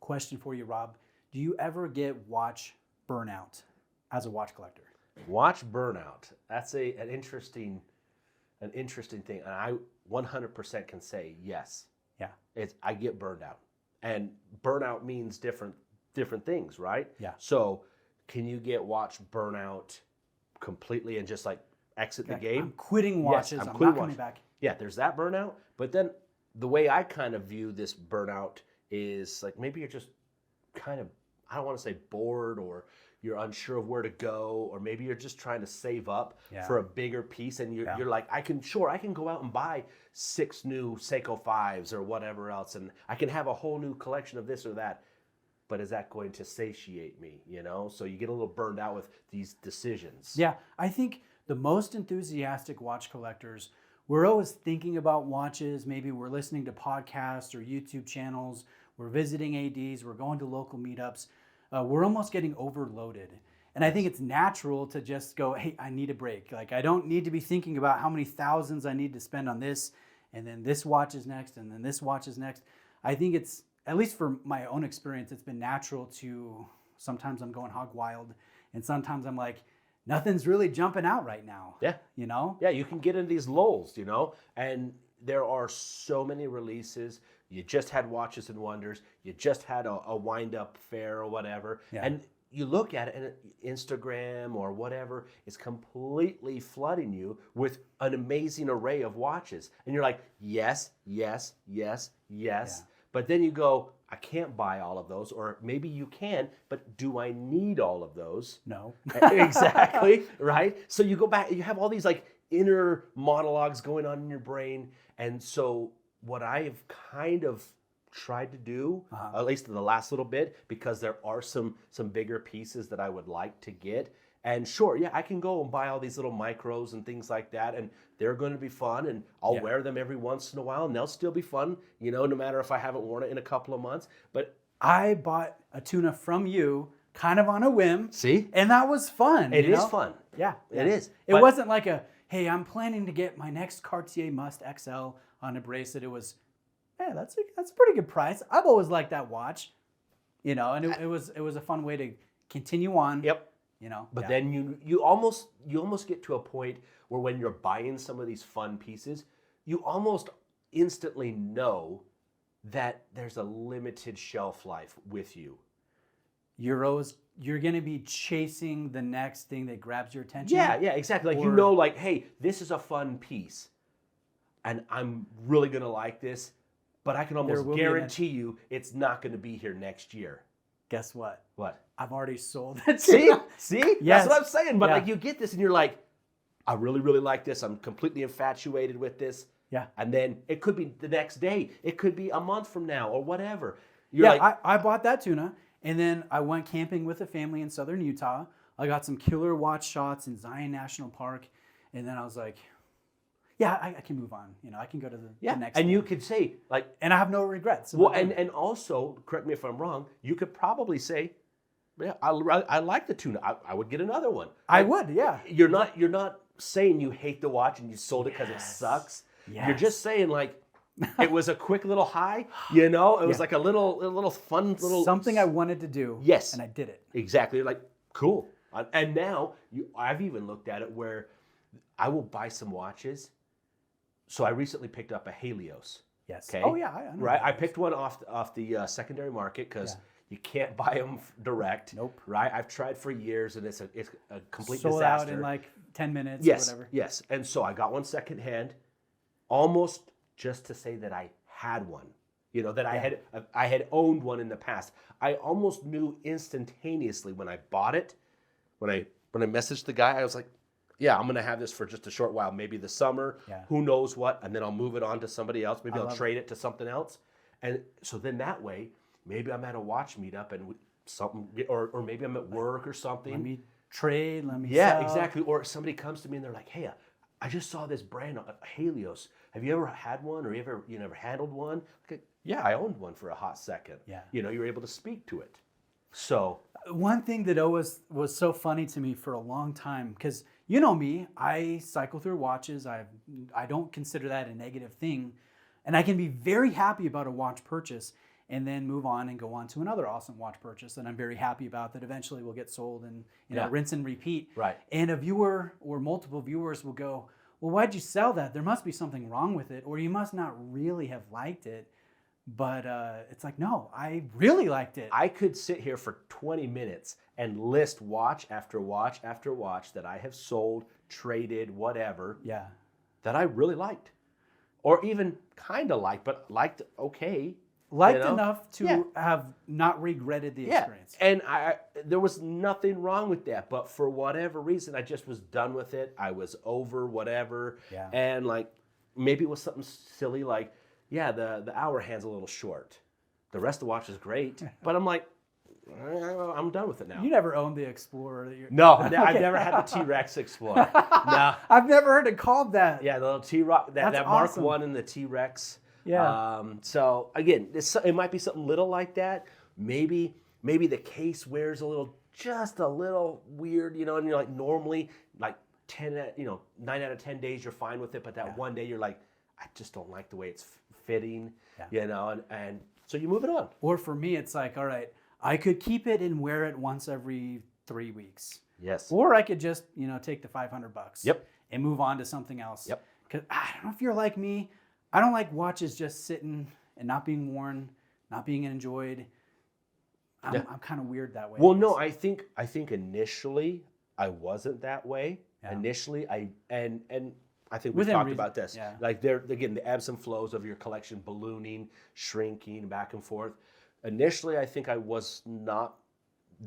question for you, Rob. Do you ever get watch burnout as a watch collector? Watch burnout. That's an interesting thing. And I 100% can say yes. Yeah. I get burned out. And burnout means different things, right? Yeah. So can you get watch burnout completely and just like exit the game? I'm quitting watches. Yes, I'm not coming back. Yeah, there's that burnout. But then the way I kind of view this burnout is like maybe you're just kind of, I don't want to say bored, or you're unsure of where to go, or maybe you're just trying to save up for a bigger piece, and you're like, I can go out and buy 6 new Seiko 5s or whatever else, and I can have a whole new collection of this or that. But is that going to satiate me, you know? So you get a little burned out with these decisions. Yeah, I think the most enthusiastic watch collectors, we're always thinking about watches. Maybe we're listening to podcasts or YouTube channels. We're visiting ADs. We're going to local meetups. We're almost getting overloaded. And I think it's natural to just go, hey, I need a break. Like, I don't need to be thinking about how many thousands I need to spend on this, and then this watch is next, and then this watch is next. I think it's, at least for my own experience, it's been natural to, sometimes I'm going hog wild, and sometimes I'm like, nothing's really jumping out right now. Yeah. You know? Yeah, you can get into these lulls, you know? And there are so many releases. You just had Watches and Wonders. You just had a wind-up fair or whatever. Yeah. And you look at it, and Instagram or whatever is completely flooding you with an amazing array of watches. And you're like, yes, yes, yes, yes. Yeah. But then you go, I can't buy all of those. Or maybe you can, but do I need all of those? No. Exactly, right? So you go back, you have all these like inner monologues going on in your brain. And so what I've kind of tried to do, at least in the last little bit, because there are some bigger pieces that I would like to get. And sure, yeah, I can go and buy all these little micros and things like that, and they're going to be fun, and I'll wear them every once in a while, and they'll still be fun, you know, no matter if I haven't worn it in a couple of months. But I bought a tuna from you kind of on a whim. See? And that was fun. It is fun. Yeah. It is. It wasn't like a, hey, I'm planning to get my next Cartier Must XL on a bracelet. It was, yeah, that's a pretty good price. I've always liked that watch, you know, and it was a fun way to continue on. Yep. You know, but then you almost get to a point where when you're buying some of these fun pieces, you almost instantly know that there's a limited shelf life with you. You're going to be chasing the next thing that grabs your attention. Yeah, exactly. Like, you know, like, hey, this is a fun piece, and I'm really going to like this, but I can almost guarantee you it's not going to be here next year. Guess what? What? I've already sold it. See? Yes. That's what I'm saying. But like, you get this and you're like, I really, really like this. I'm completely infatuated with this. Yeah. And then it could be the next day. It could be a month from now or whatever. I bought that tuna, and then I went camping with a family in southern Utah. I got some killer watch shots in Zion National Park, and then I was like, yeah, I can move on. You know, I can go to the next and thing. you could say, like... And I have no regrets. Well, and also, correct me if I'm wrong, you could probably say, yeah, I like the tuna. I would get another one. I would, yeah. You're not saying you hate the watch and you sold it because it sucks. Yes. You're just saying, like, it was a quick little high, you know? It was like a little fun little... Something I wanted to do. Yes. And I did it. Exactly. You're like, cool. And now, I've even looked at it where I will buy some watches. So I recently picked up a Helios. Yes. Okay. Oh, yeah. I know. Right? I picked one off the secondary market because you can't buy them direct. Nope. Right? I've tried for years, and it's a complete Sold disaster. out in like 10 minutes Yes, or whatever. Yes. And so I got one secondhand, almost just to say that I had one. You know, that I had owned one in the past. I almost knew instantaneously when I bought it, when I messaged the guy, I was like, yeah, I'm going to have this for just a short while, maybe the summer, who knows what, and then I'll move it on to somebody else. Maybe I'll trade it to something else. And so then that way, maybe I'm at a watch meetup and something, or maybe I'm at work or something. Let me trade, let me sell. Yeah, exactly. Or somebody comes to me and they're like, hey, I just saw this brand, Helios. Have you ever had one, or you never handled one? Okay, yeah, I owned one for a hot second. Yeah. You know, you were able to speak to it. So one thing that always was so funny to me for a long time, because you know me, I cycle through watches. I don't consider that a negative thing. And I can be very happy about a watch purchase. and then move on and go on to another awesome watch purchase that I'm very happy about that eventually will get sold and rinse and repeat. Right. And a viewer or multiple viewers will go, well, why'd you sell that? There must be something wrong with it, or you must not really have liked it. But it's like, no, I really liked it. I could sit here for 20 minutes and list watch after watch after watch that I have sold, traded, whatever, that I really liked. Or even kind of liked, but liked okay. Liked enough to have not regretted the experience. And there was nothing wrong with that. But for whatever reason, I just was done with it. I was over whatever. Yeah. And like, maybe it was something silly like, the hour hand's a little short. The rest of the watch is great. But I'm like, I'm done with it now. You never owned the Explorer. No, I've never had the T-Rex Explorer. No. I've never heard it called that. Yeah, the little T-Rock, that awesome. Mark 1 and the T-Rex. Yeah. So again, it might be something little like that. Maybe the case wears just a little weird, and you're like normally like 9 out of 10 days you're fine with it, but that one day you're like, I just don't like the way it's fitting, and so you move it on. Or for me, it's like, all right, I could keep it and wear it once every 3 weeks. Yes. Or I could just, take the $500 Yep. and move on to something else. Yep. Because I don't know if you're like me. I don't like watches just sitting and not being worn, not being enjoyed. I'm kind of weird that way. Well, no, I think initially I wasn't that way. Yeah. Initially, I think we've Within talked reason. about this. Yeah. Like the ebbs and flows of your collection ballooning, shrinking, back and forth. Initially, I think I was not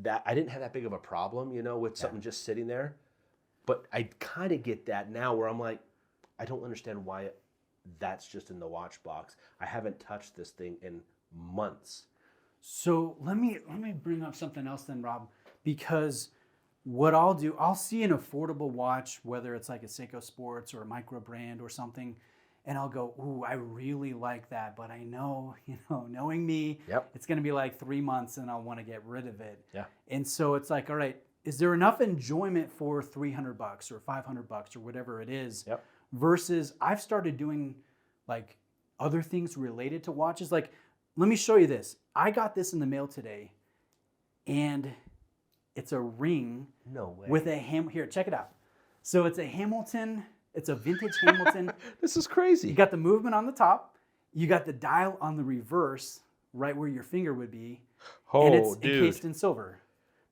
that. I didn't have that big of a problem, with something just sitting there. But I kind of get that now, where I'm like, I don't understand why that's just in the watch box. I haven't touched this thing in months. So let me bring up something else then, Rob, because what I'll do, I'll see an affordable watch, whether it's like a Seiko Sports or a micro brand or something, and I'll go, ooh, I really like that, but I know, knowing me, it's going to be like 3 months and I'll want to get rid of it. Yeah. And so it's like, all right, is there enough enjoyment for $300 or $500 or whatever it is? Yep. Versus I've started doing like other things related to watches. Like, let me show you this. I got this in the mail today, and it's a ring. No way. With a here, check it out. So it's a Hamilton. It's a vintage Hamilton. This is crazy. You got the movement on the top. You got the dial on the reverse, right where your finger would be. And it's encased in silver.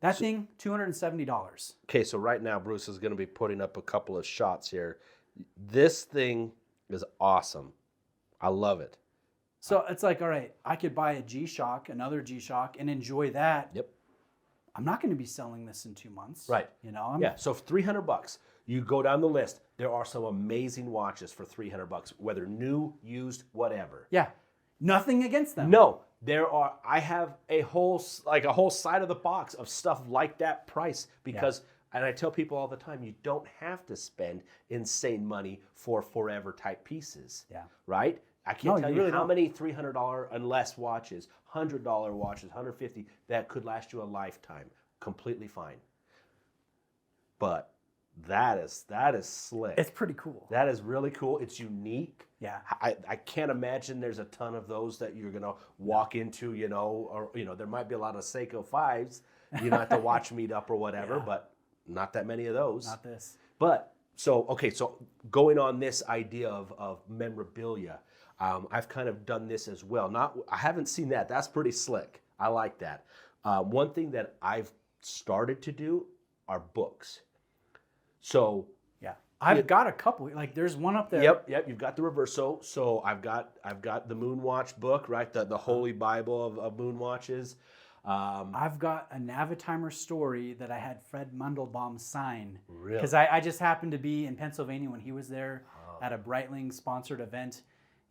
That thing, $270. Okay, so right now Bruce is going to be putting up a couple of shots here. This thing is awesome. I love it. So it's like, all right, I could buy a G-Shock, another G-Shock, and enjoy that. Yep. I'm not going to be selling this in 2 months. Right. So for $300, you go down the list. There are some amazing watches for $300, whether new, used, whatever. Yeah. Nothing against them. No, there are. I have a whole side of the box of stuff like that price because, and I tell people all the time, you don't have to spend insane money for forever type pieces. Yeah. Right. I can't tell you really how don't. many $300 and less watches, $100 watches, $150 that could last you a lifetime, completely fine. But that is slick. It's pretty cool. That is really cool. It's unique. Yeah. I can't imagine there's a ton of those that you're gonna walk into, or there might be a lot of Seiko 5s, at the watch meetup or whatever, but not that many of those. Not this. But so going on this idea of memorabilia, I've kind of done this as well. I haven't seen that. That's pretty slick. I like that. One thing that I've started to do are books. So yeah, I've got a couple. Like there's one up there. Yep. You've got the reverse. So I've got the Moonwatch book, right? The Holy Bible of Moonwatches. I've got a Navitimer story that I had Fred Mundelbaum sign. Really? Because I just happened to be in Pennsylvania when he was there at a Breitling sponsored event,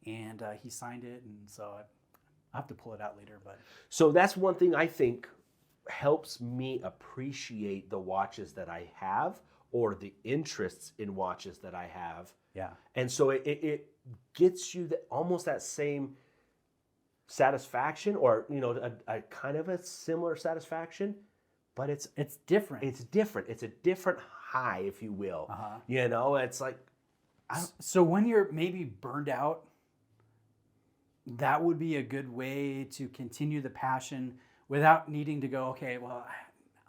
and he signed it, and so I'll have to pull it out later. But so that's one thing I think helps me appreciate the watches that I have or the interests in watches that I have. yeah, And so it gets you almost that same satisfaction, or a kind of a similar satisfaction, but it's different. It's different. It's a different high, if you will. Uh-huh. It's like So when you're maybe burned out that would be a good way to continue the passion without needing to go, okay, well,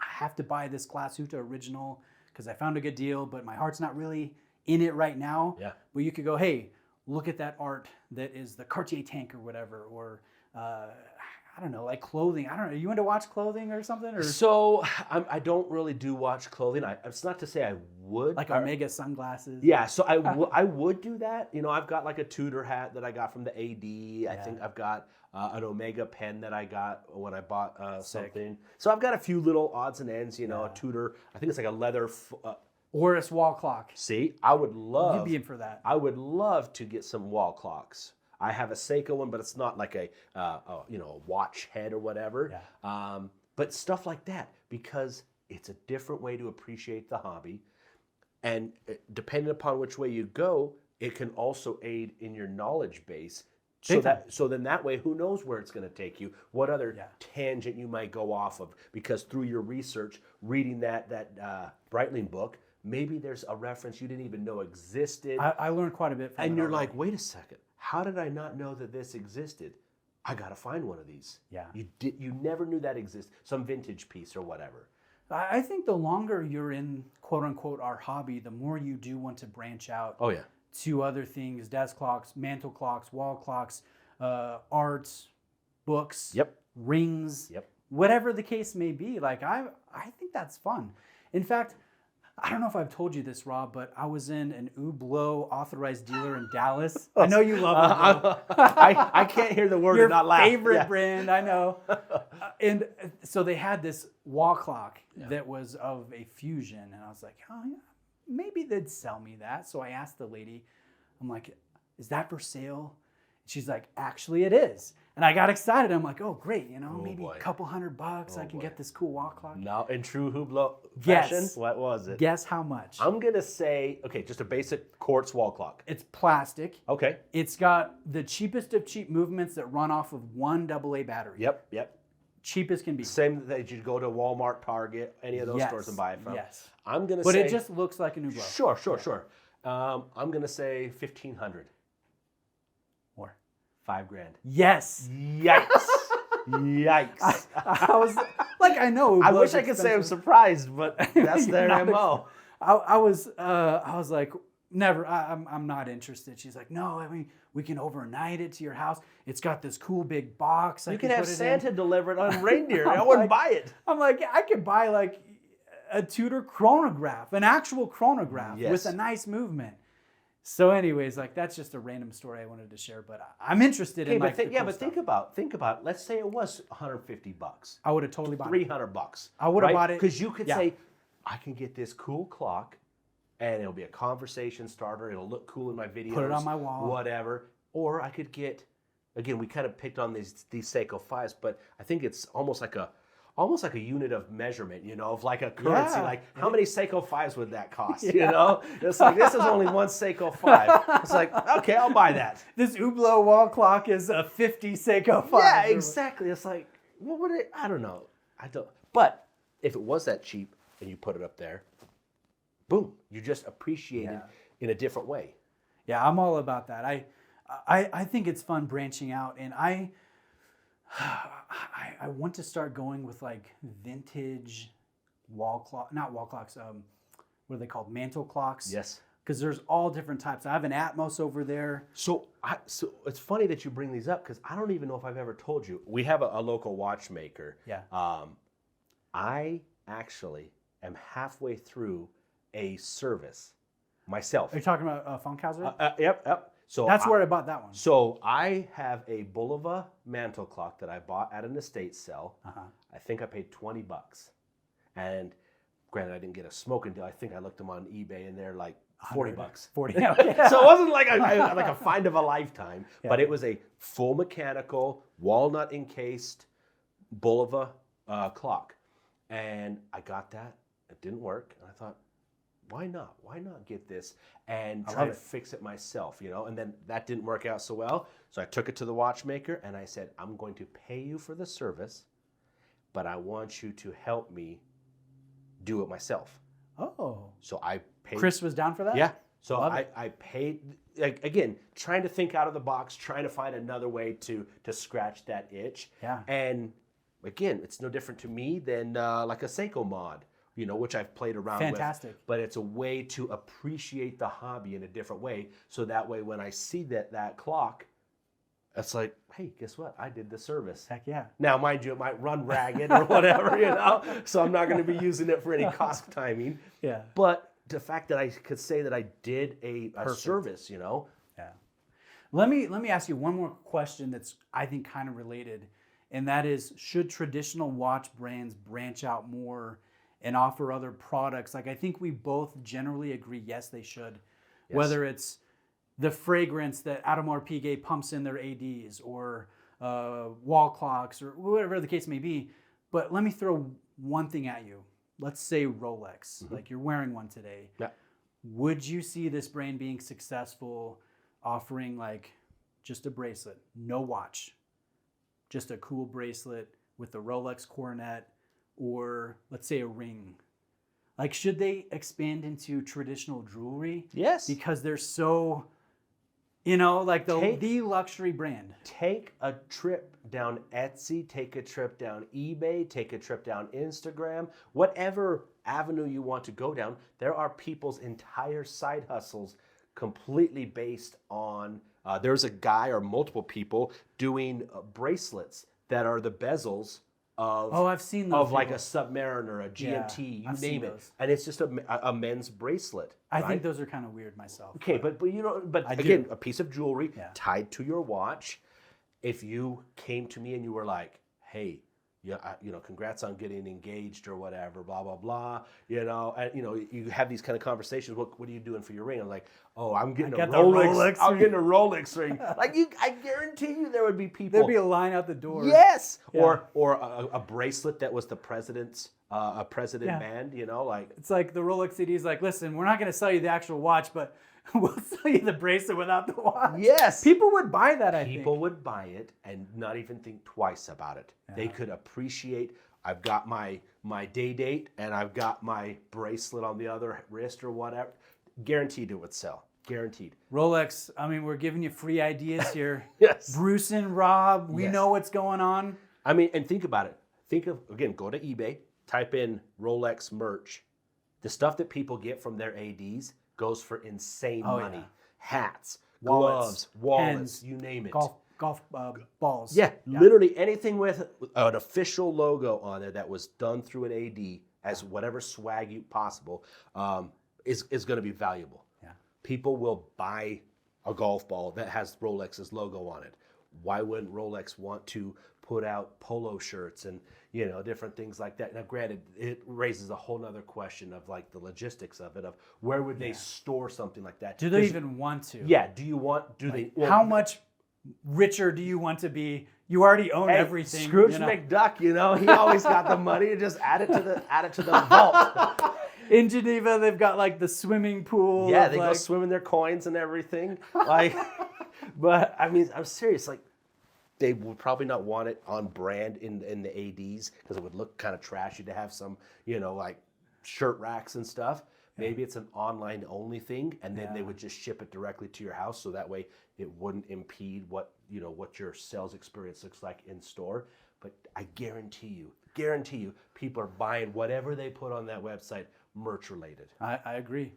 I have to buy this Glasuta original because I found a good deal, but my heart's not really in it right now. Yeah. But you could go, hey, look at that art that is the Cartier tank or whatever, or I don't know, like clothing. I don't know. You into watch clothing or something? Or So I don't really do watch clothing. It's not to say I would. like Omega sunglasses? Yeah, so I would do that. You know, I've got like a Tudor hat that I got from the AD. I think I've got an Omega pen that I got when I bought something. So I've got a few little odds and ends, you know, a Tudor. I think it's like a leather. Or a wall clock. See, I would love. You'd be in for that. I would love to get some wall clocks. I have a Seiko one, but it's not like a watch head or whatever. Yeah. But stuff like that, because it's a different way to appreciate the hobby. And depending upon which way you go, it can also aid in your knowledge base. So then that way, who knows where it's going to take you? What other tangent you might go off of? Because through your research, reading that Breitling book, maybe there's a reference you didn't even know existed. I learned quite a bit from it. And you're like, wait a second, how did I not know that this existed? I got to find one of these. Yeah. You never knew that existed. Some vintage piece or whatever. I think the longer you're in, quote unquote, our hobby, the more you do want to branch out Oh, yeah. to other things, desk clocks, mantle clocks, wall clocks, arts, books, rings, whatever the case may be. Like, I think that's fun. In fact, I don't know if I've told you this, Rob, but I was in an Hublot authorized dealer in Dallas. I know you love Hublot. I can't hear the word and not laugh. Your favorite brand, I know. And so they had this wall clock that was of a Fusion. And I was like, oh, yeah, maybe they'd sell me that. So I asked the lady, I'm like, is that for sale? She's like, actually it is. And I got excited. I'm like, oh, great. You know, maybe a couple $100 I can get this cool wall clock. Now, in true Hublot fashion, Yes. what was it? Guess how much? I'm going to say, okay, just a basic quartz wall clock. It's plastic. Okay. It's got the cheapest of cheap movements that run off of one AA battery. Yep. Cheapest can be. Same that you'd go to Walmart, Target, any of those stores and buy it from. Yes. I'm going to But say... it just looks like a new blow. Sure. I'm going to say $1,500. More. $5,000. Yes. Yikes. Yikes. I was like, I know. I wish I could say I'm surprised, but that's their MO. I was like, never. I'm not interested. She's like, no. I mean, we can overnight it to your house. It's got this cool big box. You can have Santa deliver it on reindeer. I wouldn't buy it. I'm like, I could buy like a Tudor chronograph, an actual chronograph with a nice movement. So, anyways, like that's just a random story I wanted to share, but I'm interested in like. Think about. Let's say it was $150. I would have totally bought it. $300. I would have bought it because you could say, I can get this cool clock, and it'll be a conversation starter. It'll look cool in my videos. Put it on my wall. Whatever. Or I could get, again, we kind of picked on these Seiko 5s, but I think it's almost like a unit of measurement, you know, of like a currency. Like, how many Seiko 5s would that cost? You know, it's like, this is only one Seiko 5. It's like, okay, I'll buy that. This Hublot wall clock is a 50 Seiko 5. Yeah, exactly. It's like, what would it? I don't know. But if it was that cheap and you put it up there, boom, you just appreciate it in a different way. Yeah, I'm all about that. I think it's fun branching out, and I want to start going with like vintage not wall clocks. What are they called? Mantle clocks. Yes. Because there's all different types. I have an Atmos over there. So it's funny that you bring these up because I don't even know if I've ever told you. We have a local watchmaker. Yeah. I actually am halfway through a service myself. Are you talking about Funkhauser? Yep. So that's where I bought that one. So I have a Bulova mantle clock that I bought at an estate sale. I think I paid $20. And granted, I didn't get a smoking deal. I think I looked them on eBay and they're like $40. 40. So it wasn't like a find of a lifetime, but it was a full mechanical, walnut encased Bulova clock. And I got that. It didn't work. And I thought, why not? Why not get this and try to fix it myself, you know? And then that didn't work out so well. So I took it to the watchmaker and I said, I'm going to pay you for the service, but I want you to help me do it myself. Oh. So I paid. Chris was down for that? Yeah. So Love it. I paid, like, again, trying to think out of the box, trying to find another way to scratch that itch. Yeah. And again, it's no different to me than like a Seiko mod, which I've played around Fantastic. with. But it's a way to appreciate the hobby in a different way. So that way, when I see that clock, it's like, hey, guess what? I did the service. Heck yeah. Now, mind you, it might run ragged or whatever, so I'm not going to be using it for any cost timing. Yeah. But the fact that I could say that I did a service, Yeah. Let me ask you one more question that's, I think, kind of related, and that is, should traditional watch brands branch out more and offer other products? Like, I think we both generally agree, yes, they should. Yes. Whether it's the fragrance that Audemars Piguet pumps in their ADs, or wall clocks, or whatever the case may be. But let me throw one thing at you. Let's say Rolex, like you're wearing one today. Yeah. Would you see this brand being successful offering like just a bracelet, no watch, just a cool bracelet with a Rolex coronet, or let's say a ring? Like, should they expand into traditional jewelry? Yes. Because they're so, like the luxury brand. Take a trip down Etsy, take a trip down eBay, take a trip down Instagram, whatever avenue you want to go down. There are people's entire side hustles completely based on, there's a guy or multiple people doing bracelets that are the bezels of, I've seen those. of like a Submariner, a GMT, I've you name seen it. those. And it's just a men's bracelet. I right? think those are kind of weird myself. Okay, but I again, do. a piece of jewelry Yeah. tied to your watch. If you came to me and you were like, "Hey, yeah, congrats on getting engaged or whatever, blah blah blah," and you have these kind of conversations. What are you doing for your ring? I'm like, "Oh, I'm getting a got the Rolex. Rolex I'm ring." getting a Rolex ring." I guarantee you, there would be people. There'd be a line out the door. Yes, Yeah. or a bracelet that was the president's a president Yeah. band. It's like the Rolex CD is like, listen, we're not going to sell you the actual watch, but we'll sell you the bracelet without the watch. Yes. People would buy that, I think. People would buy it and not even think twice about it. Yeah. They could appreciate, I've got my day date and I've got my bracelet on the other wrist or whatever. Guaranteed it would sell. Guaranteed. Rolex, I mean, we're giving you free ideas here. Yes. Bruce and Rob, we Yes. know what's going on. I mean, and think about it. Think of, again, go to eBay, type in Rolex merch. The stuff that people get from their ADs goes for insane money. Yeah. Hats, Wallets, gloves, pens, you name it. Golf balls. Yeah, literally anything with an official logo on there that was done through an AD as whatever swag possible is going to be valuable. Yeah. People will buy a golf ball that has Rolex's logo on it. Why wouldn't Rolex want to put out polo shirts and different things like that? Now, granted, it raises a whole nother question of like the logistics of it, of where would they store something like that? Do they even want to? Yeah. Do they? Well, How much richer do you want to be? You already own Hey, everything. Scrooge McDuck, he always got the money to just add it to the vault. In Geneva, they've got like the swimming pool. Yeah, of, they go like, swim in their coins and everything. But I mean, I'm serious. Like, they would probably not want it on brand in the ADs because it would look kind of trashy to have some, like shirt racks and stuff. Maybe it's an online only thing, and then they would just ship it directly to your house, so that way it wouldn't impede what your sales experience looks like in store. But I guarantee you, people are buying whatever they put on that website merch related. I agree.